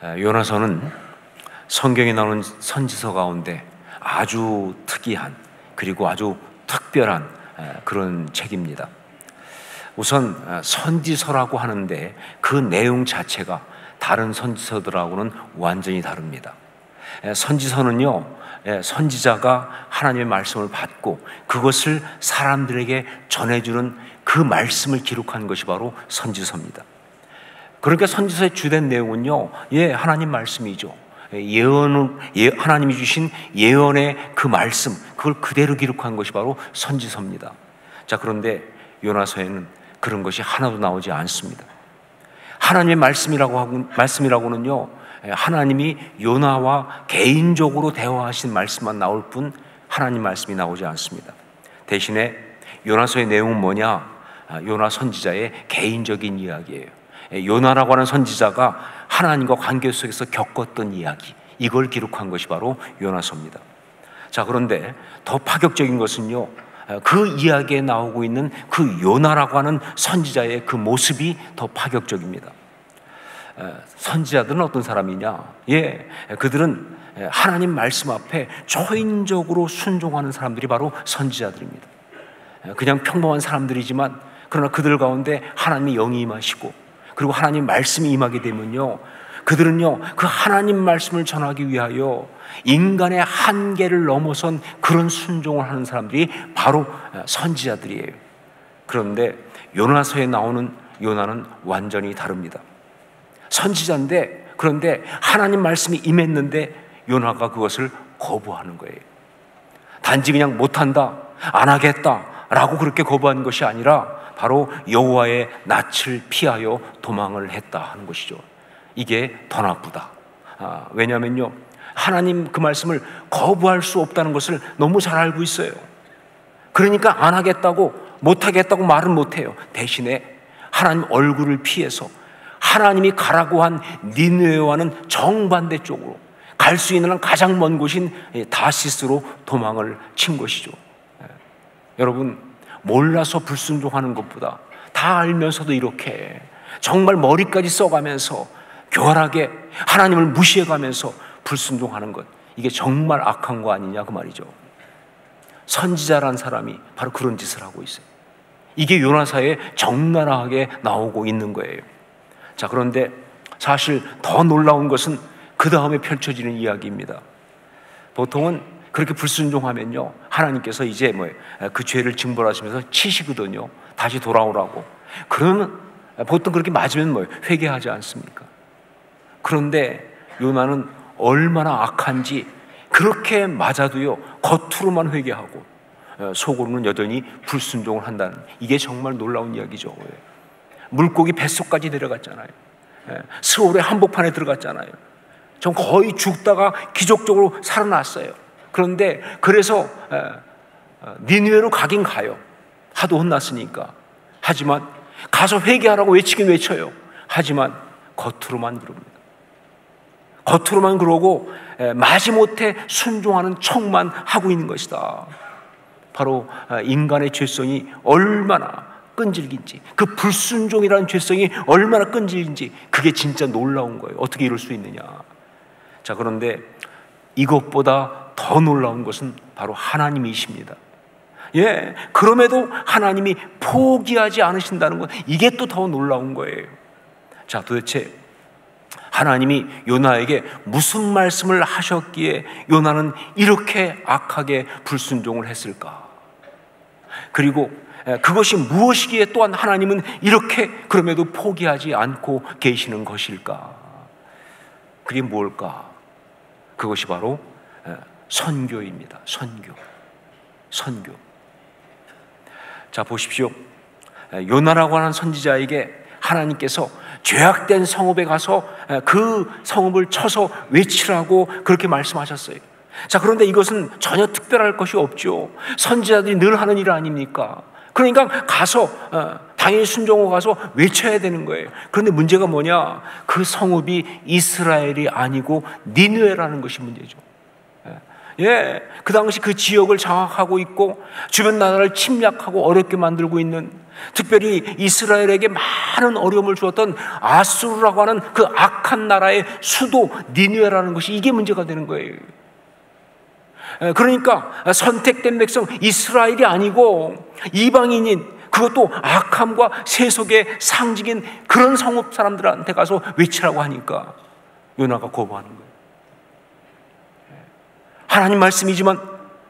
요나서는 성경에 나오는 선지서 가운데 아주 특이한 그리고 아주 특별한 그런 책입니다. 우선 선지서라고 하는데 그 내용 자체가 다른 선지서들하고는 완전히 다릅니다. 선지서는요, 선지자가 하나님의 말씀을 받고 그것을 사람들에게 전해주는 그 말씀을 기록한 것이 바로 선지서입니다. 그러니까 선지서의 주된 내용은요, 하나님 말씀이죠. 하나님이 주신 예언의 그 말씀, 그걸 그대로 기록한 것이 바로 선지서입니다. 자, 그런데 요나서에는 그런 것이 하나도 나오지 않습니다. 하나님의 말씀이라고는요, 하나님이 요나와 개인적으로 대화하신 말씀만 나올 뿐 하나님 말씀이 나오지 않습니다. 대신에 요나서의 내용은 뭐냐? 요나 선지자의 개인적인 이야기예요. 요나라고 하는 선지자가 하나님과 관계 속에서 겪었던 이야기, 이걸 기록한 것이 바로 요나서입니다. 자, 그런데 더 파격적인 것은요, 그 이야기에 나오고 있는 그 요나라고 하는 선지자의 그 모습이 더 파격적입니다. 선지자들은 어떤 사람이냐? 그들은 하나님 말씀 앞에 초인적으로 순종하는 사람들이 바로 선지자들입니다. 그냥 평범한 사람들이지만 그러나 그들 가운데 하나님의 영이 임하시고 그리고 하나님 말씀이 임하게 되면요, 그들은요 그 하나님 말씀을 전하기 위하여 인간의 한계를 넘어선 그런 순종을 하는 사람들이 바로 선지자들이에요. 그런데 요나서에 나오는 요나는 완전히 다릅니다. 선지자인데, 그런데 하나님 말씀이 임했는데 요나가 그것을 거부하는 거예요. 단지 그냥 못한다, 안 하겠다 라고 그렇게 거부한 것이 아니라 바로 여호와의 낯을 피하여 도망을 했다 하는 것이죠. 이게 더 나쁘다. 왜냐하면요, 하나님 그 말씀을 거부할 수 없다는 것을 너무 잘 알고 있어요. 그러니까 안 하겠다고, 못하겠다고 말은 못해요. 대신에 하나님 얼굴을 피해서 하나님이 가라고 한 니느웨와는 정반대 쪽으로 갈 수 있는 한 가장 먼 곳인 다시스로 도망을 친 것이죠. 여러분, 몰라서 불순종하는 것보다 다 알면서도 이렇게 정말 머리까지 써가면서 교활하게 하나님을 무시해가면서 불순종하는 것, 이게 정말 악한 거 아니냐 그 말이죠. 선지자란 사람이 바로 그런 짓을 하고 있어요. 이게 요나서에 적나라하게 나오고 있는 거예요. 자, 그런데 사실 더 놀라운 것은 그 다음에 펼쳐지는 이야기입니다. 보통은 그렇게 불순종하면요, 하나님께서 이제 그 죄를 징벌하시면서 치시거든요. 다시 돌아오라고. 그러면 보통 그렇게 맞으면 회개하지 않습니까? 그런데 요나는 얼마나 악한지 그렇게 맞아도요, 겉으로만 회개하고 속으로는 여전히 불순종을 한다는, 이게 정말 놀라운 이야기죠. 물고기 뱃속까지 내려갔잖아요. 스올의 한복판에 들어갔잖아요. 전 거의 죽다가 기적적으로 살아났어요. 그런데 그래서 니느웨로 가긴 가요. 하도 혼났으니까. 하지만 가서 회개하라고 외치긴 외쳐요. 하지만 겉으로만 그럽니다. 겉으로만 그러고 마지못해 순종하는 척만 하고 있는 것이다. 바로 인간의 죄성이 얼마나 끈질긴지, 그 불순종이라는 죄성이 얼마나 끈질긴지, 그게 진짜 놀라운 거예요. 어떻게 이럴 수 있느냐. 자, 그런데 이것보다 더 놀라운 것은 바로 하나님이십니다. 그럼에도 하나님이 포기하지 않으신다는 것, 이게 또 더 놀라운 거예요. 자, 도대체 하나님이 요나에게 무슨 말씀을 하셨기에 요나는 이렇게 악하게 불순종을 했을까? 그리고 그것이 무엇이기에 또한 하나님은 이렇게 그럼에도 포기하지 않고 계시는 것일까? 그게 뭘까? 그것이 바로 선교입니다. 선교. 자, 보십시오. 요나라고 하는 선지자에게 하나님께서 죄악된 성읍에 가서 그 성읍을 쳐서 외치라고 그렇게 말씀하셨어요. 자, 그런데 이것은 전혀 특별할 것이 없죠. 선지자들이 늘 하는 일 아닙니까? 그러니까 가서 당연히 순종하고 가서 외쳐야 되는 거예요. 그런데 문제가 뭐냐? 그 성읍이 이스라엘이 아니고 니느웨라는 것이 문제죠. 그 당시 그 지역을 장악하고 있고 주변 나라를 침략하고 어렵게 만들고 있는, 특별히 이스라엘에게 많은 어려움을 주었던 아수르라고 하는 그 악한 나라의 수도 니느웨라는 것이 이게 문제가 되는 거예요. 그러니까 선택된 백성 이스라엘이 아니고 이방인인, 그것도 악함과 세속의 상징인 그런 성읍 사람들한테 가서 외치라고 하니까 요나가 거부하는 거예요. 하나님 말씀이지만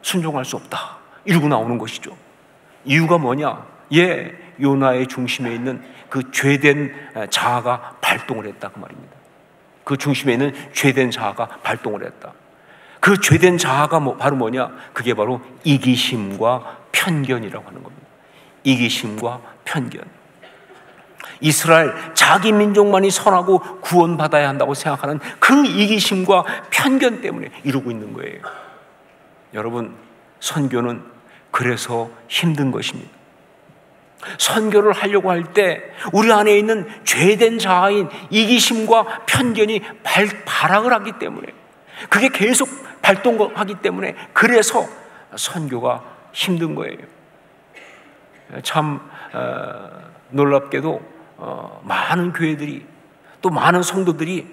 순종할 수 없다, 이러고 나오는 것이죠. 이유가 뭐냐? 요나의 중심에 있는 그 죄된 자아가 발동을 했다, 그 말입니다. 그 중심에 있는 죄된 자아가 발동을 했다. 그 죄된 자아가 바로 뭐냐? 그게 바로 이기심과 편견이라고 하는 겁니다. 이기심과 편견. 이스라엘 자기 민족만이 선하고 구원받아야 한다고 생각하는 그 이기심과 편견 때문에 이러고 있는 거예요. 여러분, 선교는 그래서 힘든 것입니다. 선교를 하려고 할 때 우리 안에 있는 죄된 자아인 이기심과 편견이 발악을 하기 때문에, 그게 계속 발동하기 때문에 그래서 선교가 힘든 거예요. 참 놀랍게도 많은 교회들이, 또 많은 성도들이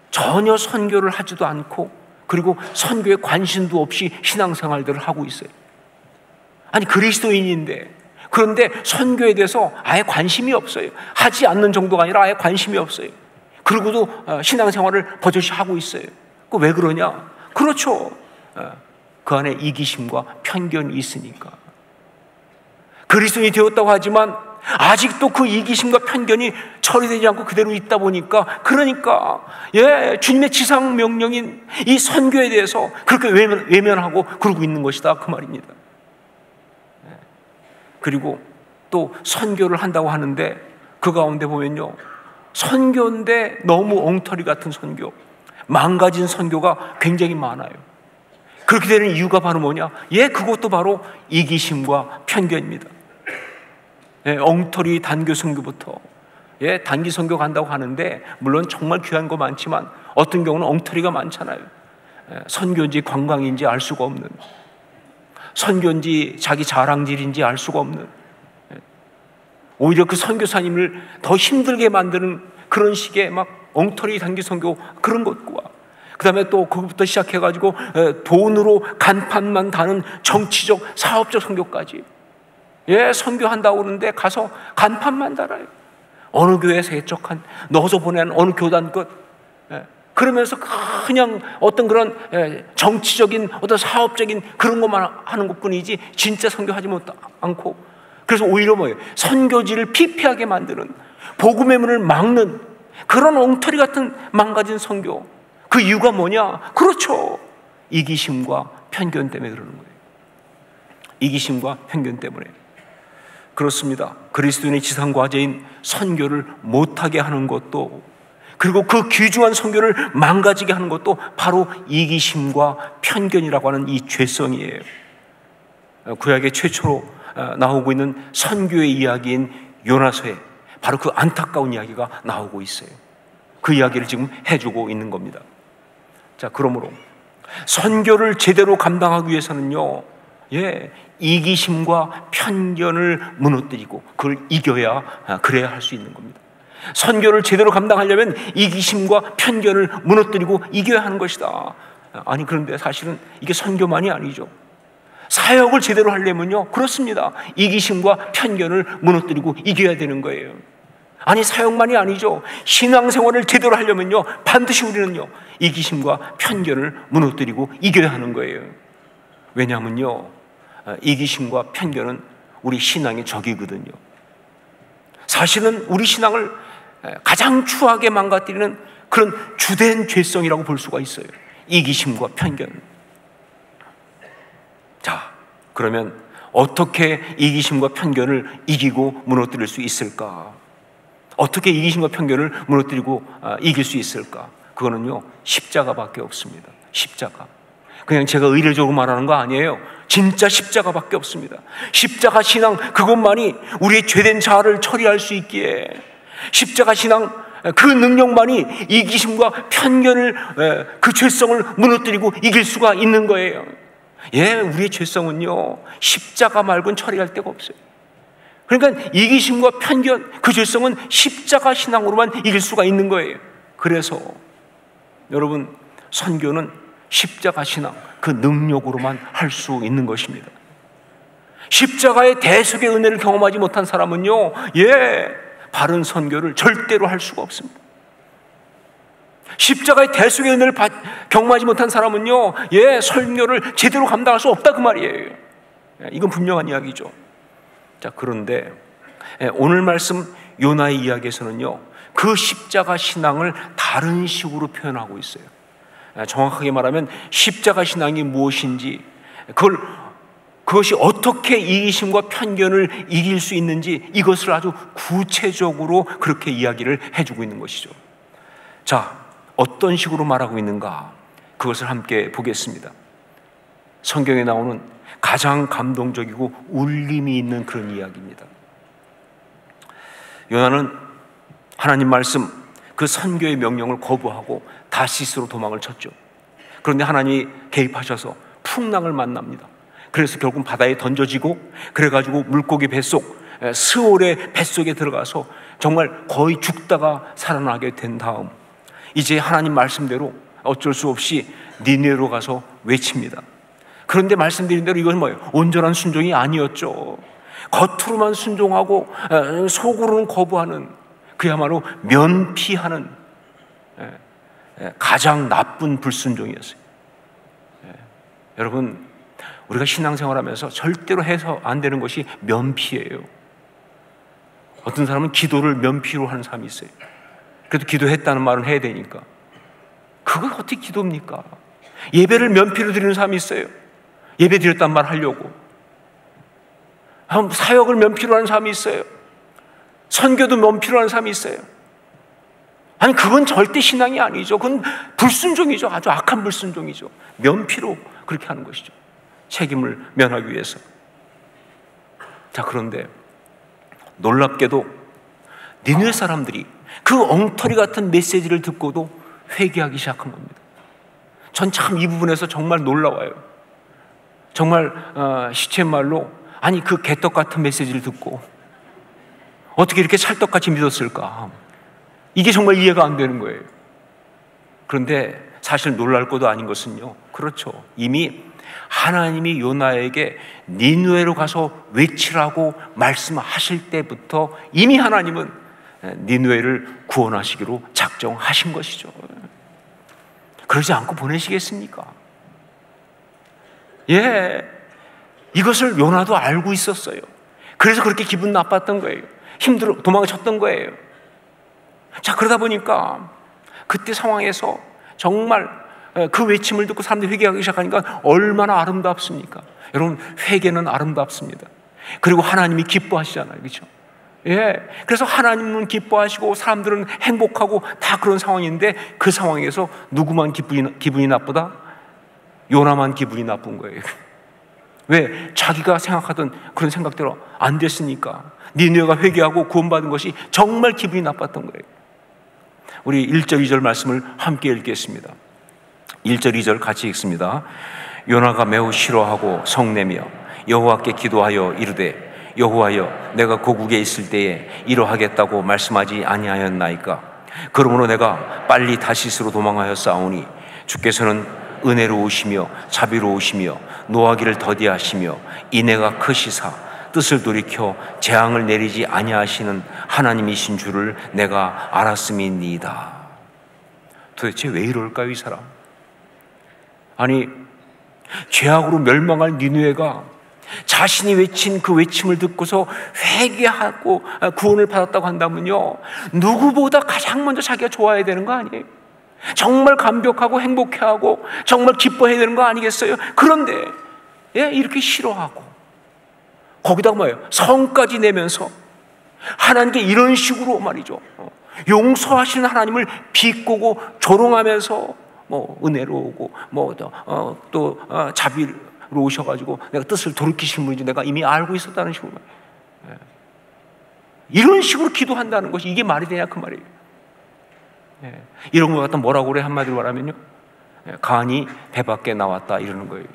전혀 선교를 하지도 않고, 그리고 선교에 관심도 없이 신앙생활들을 하고 있어요. 아니, 그리스도인인데, 그런데 선교에 대해서 아예 관심이 없어요. 하지 않는 정도가 아니라 아예 관심이 없어요. 그러고도 신앙생활을 버젓이 하고 있어요. 그 왜 그러냐? 그렇죠. 그 안에 이기심과 편견이 있으니까. 그리스도인이 되었다고 하지만 아직도 그 이기심과 편견이 처리되지 않고 그대로 있다 보니까, 그러니까 주님의 지상 명령인 이 선교에 대해서 그렇게 외면하고 그러고 있는 것이다, 그 말입니다. 그리고 또 선교를 한다고 하는데 그 가운데 보면요, 선교인데 너무 엉터리 같은 선교, 망가진 선교가 굉장히 많아요. 그렇게 되는 이유가 바로 뭐냐? 그것도 바로 이기심과 편견입니다. 엉터리 단교 선교부터, 단기 선교 간다고 하는데 물론 정말 귀한 거 많지만 어떤 경우는 엉터리가 많잖아요. 선교인지 관광인지 알 수가 없는, 선교인지 자기 자랑질인지 알 수가 없는, 오히려 그 선교사님을 더 힘들게 만드는 그런 식의 막 엉터리 단기 선교, 그런 것과 그 다음에 또 그것부터 시작해가지고 돈으로 간판만 다는 정치적 사업적 선교까지, 선교한다고 그러는데 가서 간판만 달아요. 어느 교회에서 개척한, 넣어서 보내는 어느 교단 것, 그러면서 그냥 어떤 그런 정치적인 어떤 사업적인 그런 것만 하는 것뿐이지 진짜 선교하지 않고, 그래서 오히려 뭐예요? 선교지를 피폐하게 만드는, 복음의 문을 막는 그런 엉터리 같은 망가진 선교. 그 이유가 뭐냐? 그렇죠, 이기심과 편견 때문에 그러는 거예요. 이기심과 편견 때문에. 그렇습니다. 그리스도인의 지상과제인 선교를 못하게 하는 것도, 그리고 그 귀중한 선교를 망가지게 하는 것도 바로 이기심과 편견이라고 하는 이 죄성이에요. 구약의 최초로 나오고 있는 선교의 이야기인 요나서에 바로 그 안타까운 이야기가 나오고 있어요. 그 이야기를 지금 해주고 있는 겁니다. 자, 그러므로 선교를 제대로 감당하기 위해서는요, 이기심과 편견을 무너뜨리고 그걸 이겨야, 그래야 할 수 있는 겁니다. 선교를 제대로 감당하려면 이기심과 편견을 무너뜨리고 이겨야 하는 것이다. 아니, 그런데 사실은 이게 선교만이 아니죠. 사역을 제대로 하려면요, 그렇습니다, 이기심과 편견을 무너뜨리고 이겨야 되는 거예요. 아니, 사역만이 아니죠. 신앙생활을 제대로 하려면요, 반드시 우리는요, 이기심과 편견을 무너뜨리고 이겨야 하는 거예요. 왜냐하면요, 이기심과 편견은 우리 신앙의 적이거든요. 사실은 우리 신앙을 가장 추하게 망가뜨리는 그런 주된 죄성이라고 볼 수가 있어요. 이기심과 편견. 자, 그러면 어떻게 이기심과 편견을 이기고 무너뜨릴 수 있을까? 어떻게 이기심과 편견을 무너뜨리고 이길 수 있을까? 그거는요, 십자가밖에 없습니다. 십자가. 그냥 제가 의례적으로 말하는 거 아니에요. 진짜 십자가밖에 없습니다. 십자가 신앙, 그것만이 우리의 죄된 자아를 처리할 수 있기에, 십자가 신앙, 그 능력만이 이기심과 편견을, 그 죄성을 무너뜨리고 이길 수가 있는 거예요. 예, 우리의 죄성은요, 십자가 말고는 처리할 데가 없어요. 그러니까 이기심과 편견, 그 죄성은 십자가 신앙으로만 이길 수가 있는 거예요. 그래서 여러분, 선교는 십자가 신앙, 그 능력으로만 할 수 있는 것입니다. 십자가의 대속의 은혜를 경험하지 못한 사람은요, 바른 선교를 절대로 할 수가 없습니다. 십자가의 대속의 은혜를 경험하지 못한 사람은요, 설교를 제대로 감당할 수 없다, 그 말이에요. 이건 분명한 이야기죠. 자, 그런데 오늘 말씀 요나의 이야기에서는요, 그 십자가 신앙을 다른 식으로 표현하고 있어요. 정확하게 말하면 십자가 신앙이 무엇인지, 그것이 어떻게 이기심과 편견을 이길 수 있는지, 이것을 아주 구체적으로 그렇게 이야기를 해주고 있는 것이죠. 자, 어떤 식으로 말하고 있는가, 그것을 함께 보겠습니다. 성경에 나오는 가장 감동적이고 울림이 있는 그런 이야기입니다. 요나는 하나님 말씀, 그 선교의 명령을 거부하고 다시스로 도망을 쳤죠. 그런데 하나님이 개입하셔서 풍랑을 만납니다. 그래서 결국 바다에 던져지고, 그래가지고 물고기 뱃속, 스올의 뱃속에 들어가서 정말 거의 죽다가 살아나게 된 다음, 이제 하나님 말씀대로 어쩔 수 없이 니느웨로 가서 외칩니다. 그런데 말씀드린 대로 이건 뭐예요? 온전한 순종이 아니었죠. 겉으로만 순종하고 속으로는 거부하는, 그야말로 면피하는 가장 나쁜 불순종이었어요. 여러분, 우리가 신앙생활하면서 절대로 해서 안 되는 것이 면피예요. 어떤 사람은 기도를 면피로 하는 사람이 있어요. 그래도 기도했다는 말은 해야 되니까. 그걸 어떻게 기도입니까? 예배를 면피로 드리는 사람이 있어요. 예배 드렸단 말 하려고. 사역을 면피로 하는 사람이 있어요. 선교도 면피로 하는 사람이 있어요. 아니, 그건 절대 신앙이 아니죠. 그건 불순종이죠. 아주 악한 불순종이죠. 면피로 그렇게 하는 것이죠. 책임을 면하기 위해서. 자, 그런데 놀랍게도 니느웨 사람들이 그 엉터리 같은 메시지를 듣고도 회개하기 시작한 겁니다. 전 참 이 부분에서 정말 놀라워요. 정말 시쳇말로, 아니, 그 개떡 같은 메시지를 듣고 어떻게 이렇게 찰떡같이 믿었을까? 이게 정말 이해가 안 되는 거예요. 그런데 사실 놀랄 것도 아닌 것은요, 그렇죠, 이미 하나님이 요나에게 니느웨로 가서 외치라고 말씀하실 때부터 이미 하나님은 니느웨를 구원하시기로 작정하신 것이죠. 그러지 않고 보내시겠습니까? 이것을 요나도 알고 있었어요. 그래서 그렇게 기분 나빴던 거예요. 힘들어 도망을 쳤던 거예요. 자, 그러다 보니까 그때 상황에서 정말 그 외침을 듣고 사람들이 회개하기 시작하니까 얼마나 아름답습니까? 여러분, 회개는 아름답습니다. 그리고 하나님이 기뻐하시잖아요, 그렇죠? 그래서 하나님은 기뻐하시고 사람들은 행복하고 다 그런 상황인데, 그 상황에서 누구만 기분이 나쁘다? 요나만 기분이 나쁜 거예요. 왜? 자기가 생각하던 그런 생각대로 안 됐으니까. 니느웨가 회개하고 구원받은 것이 정말 기분이 나빴던 거예요. 우리 1절 2절 말씀을 함께 읽겠습니다. 1절 2절 같이 읽습니다. 요나가 매우 싫어하고 성내며 여호와께 기도하여 이르되, 여호와여, 내가 고국에 있을 때에 이러하겠다고 말씀하지 아니하였나이까? 그러므로 내가 빨리 다시스로 도망하여 싸우니 주께서는 은혜로우시며 자비로우시며 노하기를 더디하시며 인애가 크시사 뜻을 돌이켜 재앙을 내리지 아니하시는 하나님이신 줄을 내가 알았음이니이다. 도대체 왜 이럴까요, 이 사람? 아니, 죄악으로 멸망할 니느웨가 자신이 외친 그 외침을 듣고서 회개하고 구원을 받았다고 한다면요, 누구보다 가장 먼저 자기가 좋아해야 되는 거 아니에요? 정말 감격하고 행복해하고 정말 기뻐해야 되는 거 아니겠어요? 그런데 이렇게 싫어하고, 거기다가 뭐예요? 성까지 내면서 하나님께 이런 식으로 말이죠, 용서하시는 하나님을 비꼬고 조롱하면서 은혜로우고 또 자비로우셔가지고 내가 뜻을 돌이키신 분인지 내가 이미 알고 있었다는 식으로, 이런 식으로 기도한다는 것이 이게 말이 되냐, 그 말이에요. 이런 거 갖다 뭐라고 그래? 한마디로 말하면요, 간이 배 밖에 나왔다 이러는 거예요.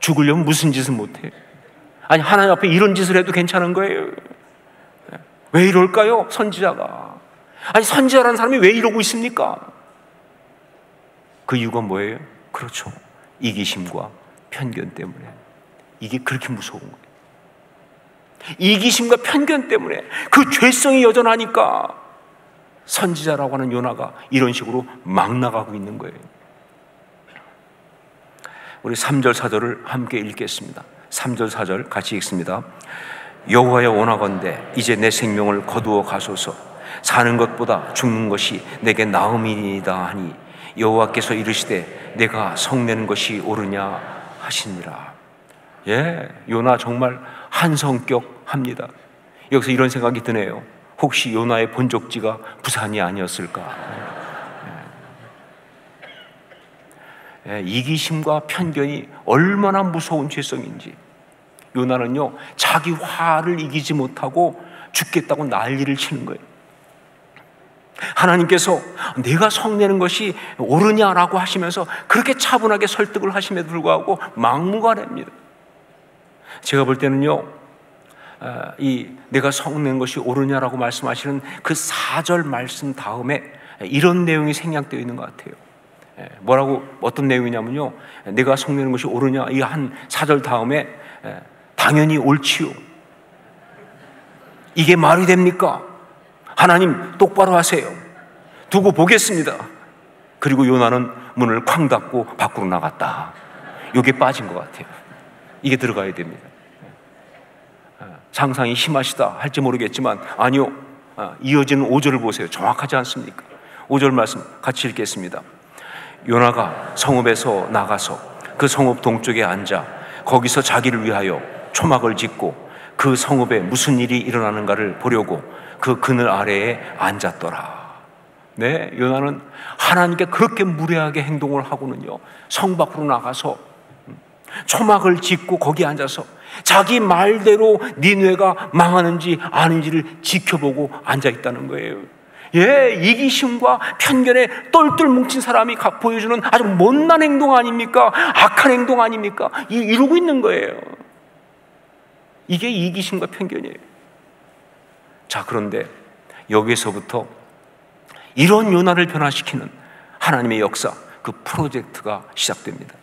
죽으려면 무슨 짓을 못해? 아니, 하나님 앞에 이런 짓을 해도 괜찮은 거예요. 왜 이럴까요? 선지자가. 아니, 선지자라는 사람이 왜 이러고 있습니까? 그 이유가 뭐예요? 그렇죠, 이기심과 편견 때문에. 이게 그렇게 무서운 거예요. 이기심과 편견 때문에 그 죄성이 여전하니까 선지자라고 하는 요나가 이런 식으로 막 나가고 있는 거예요. 우리 3절 4절을 함께 읽겠습니다. 3절 4절 같이 읽습니다. 여호와여, 원하건대 이제 내 생명을 거두어 가소서. 사는 것보다 죽는 것이 내게 나음이니이다 하니 여호와께서 이르시되 내가 성내는 것이 옳으냐 하시니라. 요나 정말 한 성격 합니다. 여기서 이런 생각이 드네요. 혹시 요나의 본적지가 부산이 아니었을까? 이기심과 편견이 얼마나 무서운 죄성인지. 요나는요, 자기 화를 이기지 못하고 죽겠다고 난리를 치는 거예요. 하나님께서 내가 성내는 것이 옳으냐라고 하시면서 그렇게 차분하게 설득을 하심에도 불구하고 막무가내입니다. 제가 볼 때는요, 이 내가 성내는 것이 옳으냐라고 말씀하시는 그 4절 말씀 다음에 이런 내용이 생략되어 있는 것 같아요. 뭐라고, 어떤 내용이냐면요, 내가 성내는 것이 옳으냐, 이 한 4절 다음에 당연히 옳지요. 이게 말이 됩니까? 하나님 똑바로 하세요. 두고 보겠습니다. 그리고 요나는 문을 쾅 닫고 밖으로 나갔다. 이게 빠진 것 같아요. 이게 들어가야 됩니다. 상상이 심하시다 할지 모르겠지만 아니요, 이어지는 5절을 보세요. 정확하지 않습니까? 5절 말씀 같이 읽겠습니다. 요나가 성읍에서 나가서 그 성읍 동쪽에 앉아 거기서 자기를 위하여 초막을 짓고 그 성읍에 무슨 일이 일어나는가를 보려고 그 그늘 아래에 앉았더라. 요나는 하나님께 그렇게 무례하게 행동을 하고는요, 성 밖으로 나가서 초막을 짓고 거기 앉아서 자기 말대로 니느웨가 망하는지 아닌지를 지켜보고 앉아있다는 거예요. 이기심과 편견에 똘똘 뭉친 사람이 보여주는 아주 못난 행동 아닙니까? 악한 행동 아닙니까? 이러고 있는 거예요. 이게 이기심과 편견이에요. 자, 그런데 여기서부터 이런 요나를 변화시키는 하나님의 역사, 그 프로젝트가 시작됩니다.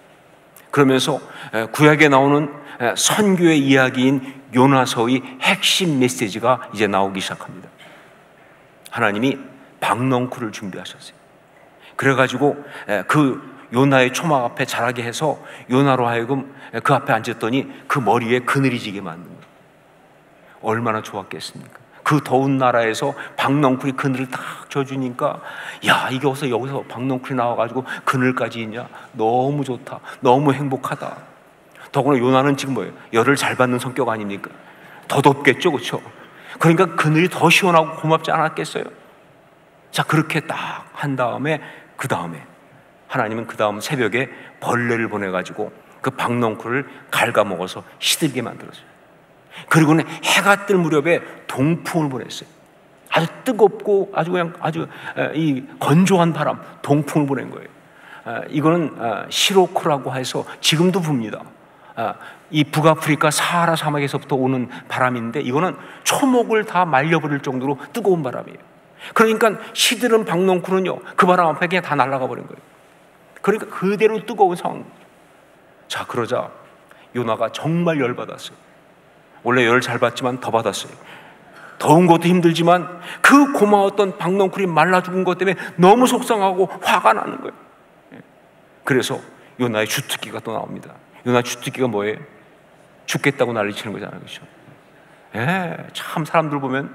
그러면서 구약에 나오는 선교의 이야기인 요나서의 핵심 메시지가 이제 나오기 시작합니다. 하나님이 박넝쿨을 준비하셨어요. 그래가지고 그 요나의 초막 앞에 자라게 해서 요나로 하여금 그 앞에 앉았더니 그 머리에 그늘이 지게 만든 거예요. 얼마나 좋았겠습니까? 그 더운 나라에서 박넝쿨이 그늘을 딱 져주니까, 야, 이게 어서 여기서 박넝쿨이 나와가지고 그늘까지 있냐? 너무 좋다, 너무 행복하다. 더구나 요나는 지금 뭐예요? 열을 잘 받는 성격 아닙니까? 더 덥겠죠, 그렇죠? 그러니까 그늘이 더 시원하고 고맙지 않았겠어요? 자, 그렇게 딱 한 다음에 하나님은 그 다음 새벽에 벌레를 보내가지고 그 박넝쿨을 갉아먹어서 시들게 만들었어요. 그리고는 해가 뜰 무렵에 동풍을 보냈어요. 아주 뜨겁고 아주 이 건조한 바람, 동풍을 보낸 거예요. 이거는 시로코라고 해서 지금도 붑니다. 이 북아프리카 사하라 사막에서부터 오는 바람인데 이거는 초목을 다 말려버릴 정도로 뜨거운 바람이에요. 그러니까 시들은 박넝쿨은요, 그 바람 앞에 그냥 다 날아가 버린 거예요. 그러니까 그대로 뜨거운 상황. 자, 그러자 요나가 정말 열받았어요. 원래 열 잘 받지만 더 받았어요. 더운 것도 힘들지만 그 고마웠던 박넝쿨이 말라 죽은 것 때문에 너무 속상하고 화가 나는 거예요. 그래서 요나의 주특기가 또 나옵니다. 요나 주특기가 뭐예요? 죽겠다고 난리치는 거잖아요, 그렇죠? 참 사람들 보면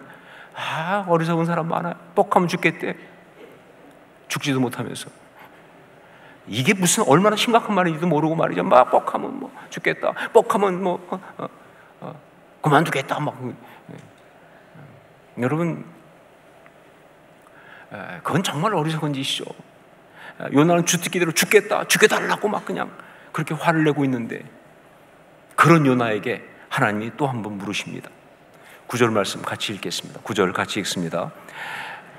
어리석은 사람 많아요. 뻑하면 죽겠대. 죽지도 못하면서. 이게 무슨 얼마나 심각한 말인지도 모르고 말이죠. 막 뻑하면 뭐 죽겠다, 뻑하면 뭐 그만두겠다 막. 여러분, 그건 정말 어리석은 짓이죠. 요나는 주특기대로 죽겠다, 죽여달라고 막 그냥 그렇게 화를 내고 있는데, 그런 요나에게 하나님이 또 한 번 물으십니다. 9절 말씀 같이 읽겠습니다. 9절 같이 읽습니다.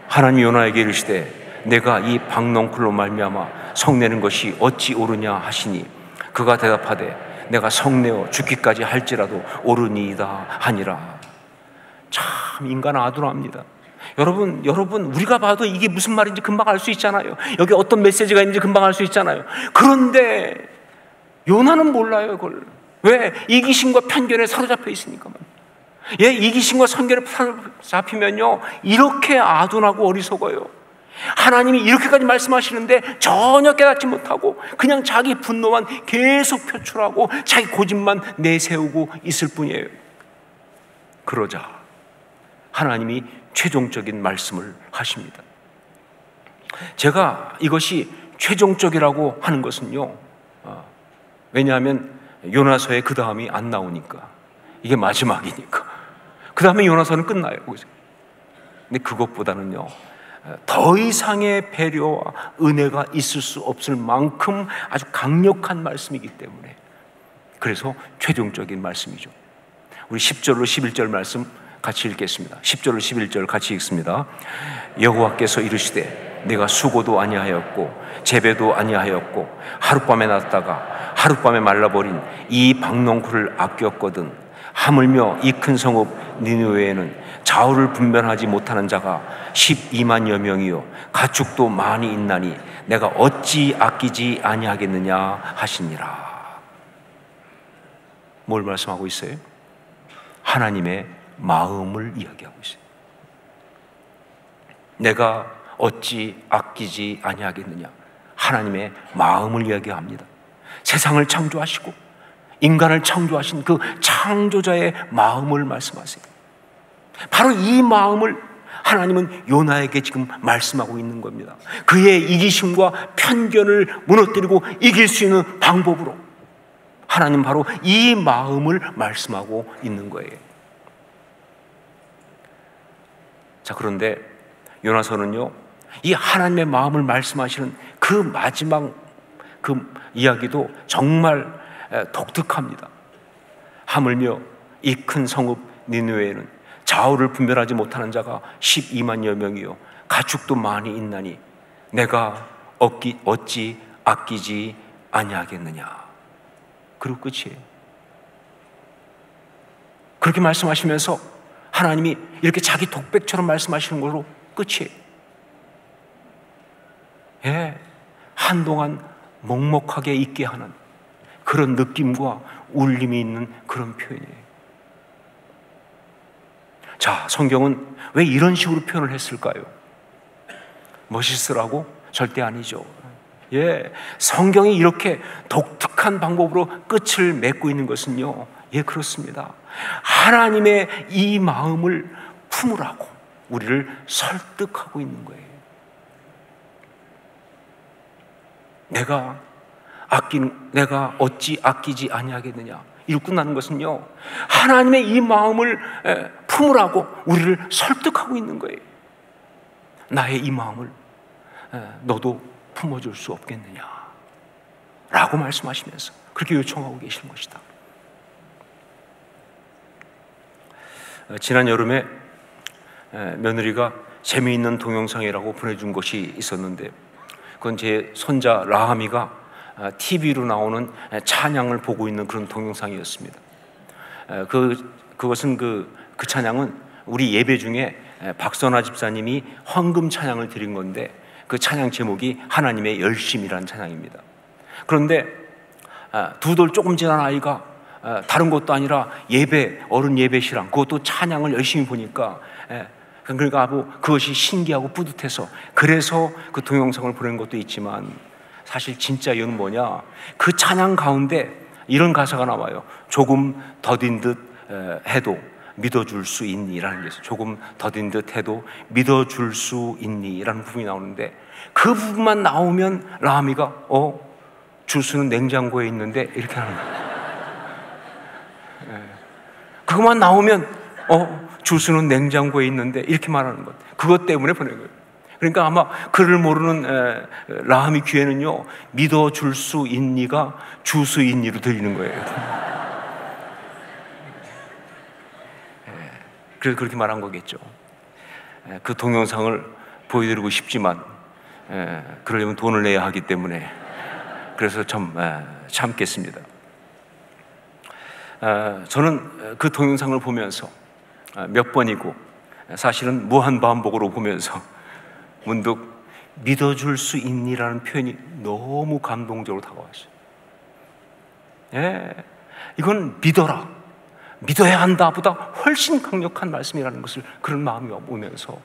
하나님이 요나에게 이르시되 내가 이 박넝쿨로 말미암아 성내는 것이 어찌 옳으냐 하시니 그가 대답하되 내가 성내어 죽기까지 할지라도 옳으니이다 하니라. 참 인간 아둔합니다. 여러분 우리가 봐도 이게 무슨 말인지 금방 알 수 있잖아요. 여기 어떤 메시지가 있는지 금방 알 수 있잖아요. 그런데 요나는 몰라요. 그걸. 왜? 이기심과 편견에 사로잡혀 있으니까. 이기심과 편견에 사로잡히면요 이렇게 아둔하고 어리석어요. 하나님이 이렇게까지 말씀하시는데 전혀 깨닫지 못하고 그냥 자기 분노만 계속 표출하고 자기 고집만 내세우고 있을 뿐이에요. 그러자 하나님이 최종적인 말씀을 하십니다. 제가 이것이 최종적이라고 하는 것은요, 왜냐하면 요나서의 그 다음이 안 나오니까. 이게 마지막이니까. 그 다음에 요나서는 끝나요. 근데 그것보다는요, 더 이상의 배려와 은혜가 있을 수 없을 만큼 아주 강력한 말씀이기 때문에, 그래서 최종적인 말씀이죠. 우리 10절로 11절 말씀 같이 읽겠습니다. 10절로 11절 같이 읽습니다. 여호와께서 이르시되 내가 수고도 아니하였고 재배도 아니하였고 하룻밤에 났다가 하룻밤에 말라버린 이 박넝쿨을 아꼈거든 하물며 이 큰 성읍 니느웨에는 좌우를 분별하지 못하는 자가 12만여 명이요 가축도 많이 있나니 내가 어찌 아끼지 아니하겠느냐 하시니라. 뭘 말씀하고 있어요? 하나님의 마음을 이야기하고 있어요. 내가 어찌 아끼지 아니하겠느냐. 하나님의 마음을 이야기합니다. 세상을 창조하시고 인간을 창조하신 그 창조자의 마음을 말씀하세요. 바로 이 마음을 하나님은 요나에게 지금 말씀하고 있는 겁니다. 그의 이기심과 편견을 무너뜨리고 이길 수 있는 방법으로 하나님 바로 이 마음을 말씀하고 있는 거예요. 자, 그런데 요나서는요, 이 하나님의 마음을 말씀하시는 그 마지막 그 이야기도 정말 독특합니다. 하물며 이 큰 성읍 니느웨에는 좌우를 분별하지 못하는 자가 12만여 명이요 가축도 많이 있나니 내가 어찌 아끼지 아니하겠느냐. 그리고 끝이에요. 그렇게 말씀하시면서 하나님이 이렇게 자기 독백처럼 말씀하시는 걸로 끝이에요. 한동안 먹먹하게 있게 하는 그런 느낌과 울림이 있는 그런 표현이에요. 자, 성경은 왜 이런 식으로 표현을 했을까요? 멋있으라고? 절대 아니죠. 성경이 이렇게 독특한 방법으로 끝을 맺고 있는 것은요, 그렇습니다. 하나님의 이 마음을 품으라고 우리를 설득하고 있는 거예요. 내가 어찌 아끼지 아니하겠느냐. 이렇게 끝나는 것은요, 하나님의 이 마음을 품으라고 우리를 설득하고 있는 거예요. 나의 이 마음을 너도 품어줄 수 없겠느냐 라고 말씀하시면서 그렇게 요청하고 계시는 것이다. 지난 여름에 며느리가 재미있는 동영상이라고 보내준 것이 있었는데, 그건 제 손자 라하미가 TV로 나오는 찬양을 보고 있는 그런 동영상이었습니다. 그것은 그 찬양은 우리 예배 중에 박선화 집사님이 헌금 찬양을 드린 건데, 그 찬양 제목이 하나님의 열심이라는 찬양입니다. 그런데 두 돌 조금 지난 아이가 다른 것도 아니라 어른 예배시랑 그것도 찬양을 열심히 보니까, 그러니까 그것이 신기하고 뿌듯해서 그래서 그 동영상을 보낸 것도 있지만, 사실 진짜 이유는 뭐냐, 그 찬양 가운데 이런 가사가 나와요. 조금 더딘 듯 해도 믿어줄 수 있니? 라는 게 있어요. 조금 더딘 듯 해도 믿어줄 수 있니? 라는 부분이 나오는데, 그 부분만 나오면 라하미가 주스는 냉장고에 있는데 이렇게 하는 거예요. 그것만 나오면 주스는 냉장고에 있는데 이렇게 말하는 것. 그것 때문에 보낸 거예요. 그러니까 아마 그를 모르는 라하미 귀에는요, 믿어줄 수 있니가 주스 있니로 들리는 거예요. 그래서 그렇게 말한 거겠죠. 그 동영상을 보여드리고 싶지만 그러려면 돈을 내야 하기 때문에 그래서 좀 참겠습니다. 저는 그 동영상을 보면서 몇 번이고 사실은 무한반복으로 보면서 문득 믿어줄 수 있니라는 표현이 너무 감동적으로 다가왔어요. 이건 믿어라, 믿어야 한다 보다 훨씬 강력한 말씀이라는 것을 그런 마음이 오면서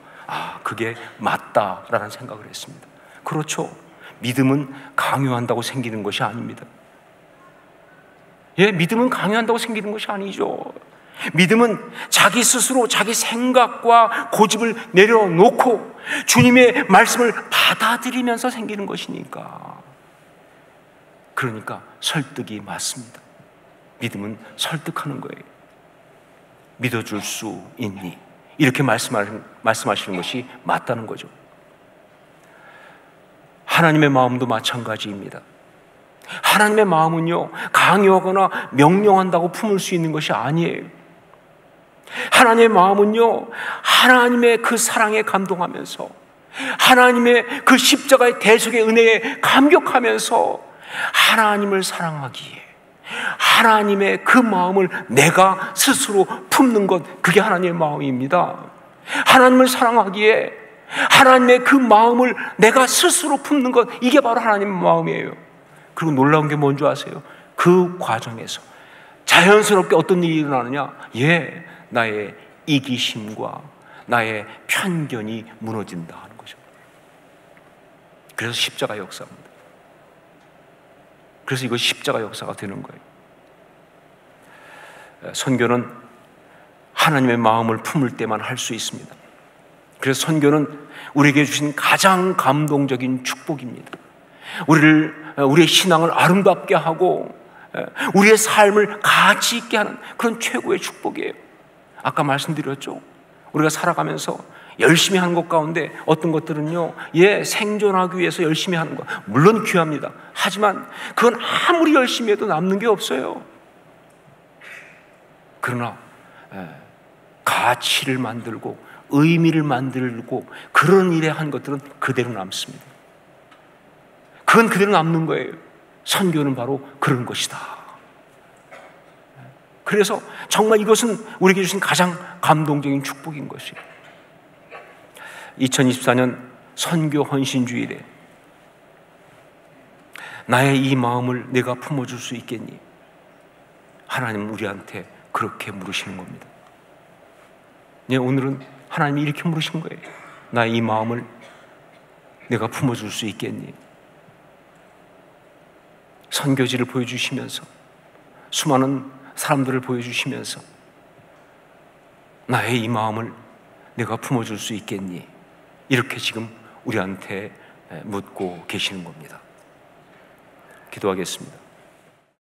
그게 맞다라는 생각을 했습니다. 그렇죠. 믿음은 강요한다고 생기는 것이 아닙니다. 믿음은 강요한다고 생기는 것이 아니죠. 믿음은 자기 스스로 자기 생각과 고집을 내려놓고 주님의 말씀을 받아들이면서 생기는 것이니까. 그러니까 설득이 맞습니다. 믿음은 설득하는 거예요. 믿어줄 수 있니? 이렇게 말씀하시는 것이 맞다는 거죠. 하나님의 마음도 마찬가지입니다. 하나님의 마음은요, 강요하거나 명령한다고 품을 수 있는 것이 아니에요. 하나님의 마음은요, 하나님의 그 사랑에 감동하면서 하나님의 그 십자가의 대속의 은혜에 감격하면서 하나님을 사랑하기에 하나님의 그 마음을 내가 스스로 품는 것, 그게 하나님의 마음입니다. 하나님을 사랑하기에 하나님의 그 마음을 내가 스스로 품는 것, 이게 바로 하나님의 마음이에요. 그리고 놀라운 게 뭔지 아세요? 그 과정에서 자연스럽게 어떤 일이 일어나느냐? 나의 이기심과 나의 편견이 무너진다 하는 거죠. 그래서 십자가 역사입니다. 그래서 이거 십자가 역사가 되는 거예요. 선교는 하나님의 마음을 품을 때만 할 수 있습니다. 그래서 선교는 우리에게 주신 가장 감동적인 축복입니다. 우리의 신앙을 아름답게 하고 우리의 삶을 가치 있게 하는 그런 최고의 축복이에요. 아까 말씀드렸죠. 우리가 살아가면서 열심히 하는 것 가운데 어떤 것들은요, 생존하기 위해서 열심히 하는 것, 물론 귀합니다. 하지만 그건 아무리 열심히 해도 남는 게 없어요. 그러나 가치를 만들고 의미를 만들고 그런 일에 한 것들은 그대로 남습니다. 그건 그대로 남는 거예요. 선교는 바로 그런 것이다. 그래서 정말 이것은 우리에게 주신 가장 감동적인 축복인 것이에요. 2024년 선교 헌신주일에 나의 이 마음을 내가 품어줄 수 있겠니? 하나님은 우리한테 그렇게 물으시는 겁니다. 오늘은 하나님이 이렇게 물으신 거예요. 나의 이 마음을 내가 품어줄 수 있겠니? 선교지를 보여주시면서 수많은 사람들을 보여주시면서 나의 이 마음을 내가 품어줄 수 있겠니? 이렇게 지금 우리한테 묻고 계시는 겁니다. 기도하겠습니다.